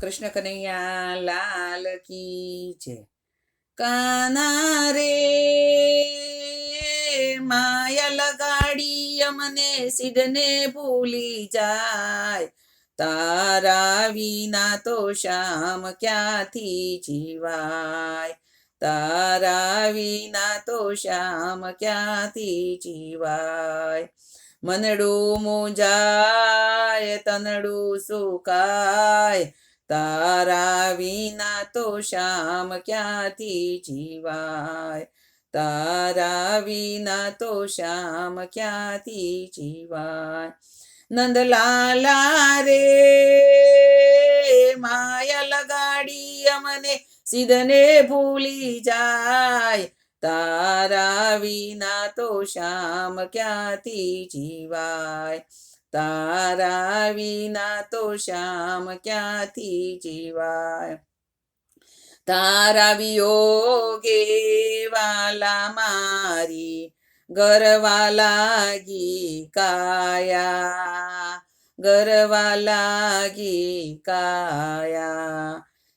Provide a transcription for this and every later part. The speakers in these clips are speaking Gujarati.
કૃષ્ણ કનૈયા લાલ કી જય. કાના રે માયા લગાડી અમને સિદ્ધને ભૂલી જાય, તારા વિના તો શ્યામ ક્યાંથી જીવાય, તારા વિના તો શ્યામ ક્યાંથી જીવાય. મનડું મુંજાય તનડું સુકાય, તારા વિના તો શ્યામ ક્યાંથી જીવાય, તારા વિના તો શ્યામ ક્યાંથી જીવાય. નંદલાલા રે માયા લગાડી અમને સિદ્ધને ભૂલી જાય, તારા વિના તો શ્યામ ક્યાંથી જીવાય, તારા વિના તો શ્યામ ક્યાંથી જીવાય. તારા વિયોગે વાલા મારી ગરવા લાગી કાયા, ગરવા લાગી કાયા.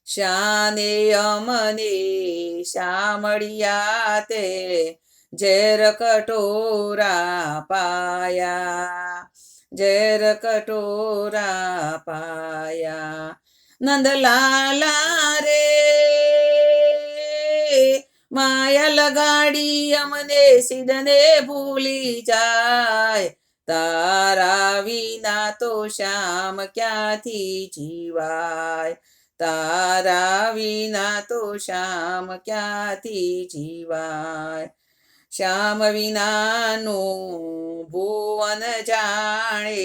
શાને અમને શામળિયા તે ઝેર કટોરા પાયા, ઝેર કટોરા પાયા. નંદલાલા રે માયા લગાડી અમને સિદ્ધને ભૂલી જાય, તારા વિના તો શ્યામ ક્યાંથી જીવાય, તારા વિના તો શ્યામ ક્યાંથી જીવાય. શ્યામ વિનાનું ભુવન જાણે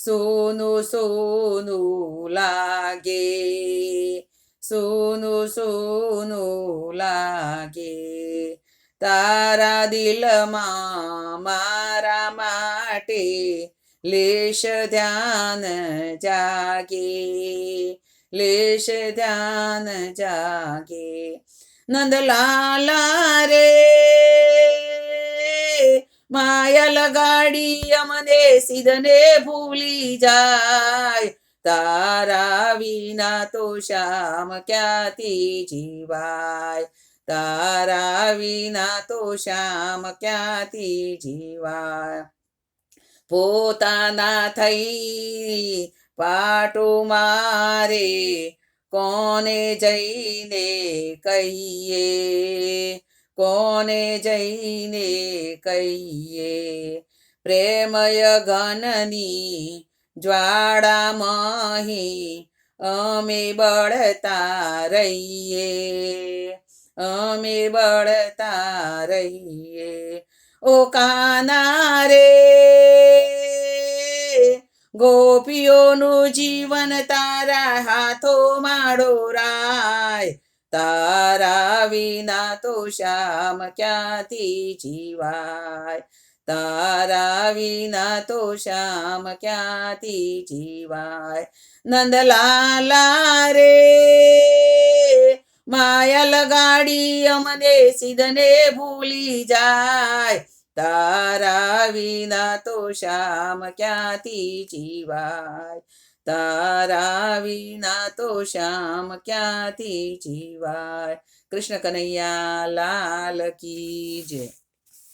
સોનું સોનું લાગે, સોનું સોનું લાગે. તારા દિલમાં મારા માટે લેશ ધ્યાન જાગે, લેશ ધ્યાન જાગે. નંદલાલા રે માયા લગાડી અમને સિદ્ધને ભૂલી જાય, તારા વિના તો શ્યામ ક્યાંથી જીવાય, તારા વિના તો શ્યામ ક્યાંથી જીવાય. પોતાના થઈ પાટો મારે કોને જઈને કહીએ, કોને જઈને કહીએ. પ્રેમય ઘનની જ્વાળામહી અમે બળતા રહીએ, અમે બળતા રહીએ. ઓ કાના રે ગોપીઓનું જીવન તારા હાથોમાં ડોરાય, તારા વિના તો શ્યામ ક્યાંથી જીવાય, તારા વિના તો શ્યામ ક્યાંથી જીવાય. નંદલાલા રે માયા લગાડી અમને સિદ્ધને ભૂલી જાય, તારા વિના તો શ્યામ ક્યાંથી જીવાય, તારા વિના તો શ્યામ ક્યાંથી જીવાય. કૃષ્ણ કનૈયા લાલ કી જય.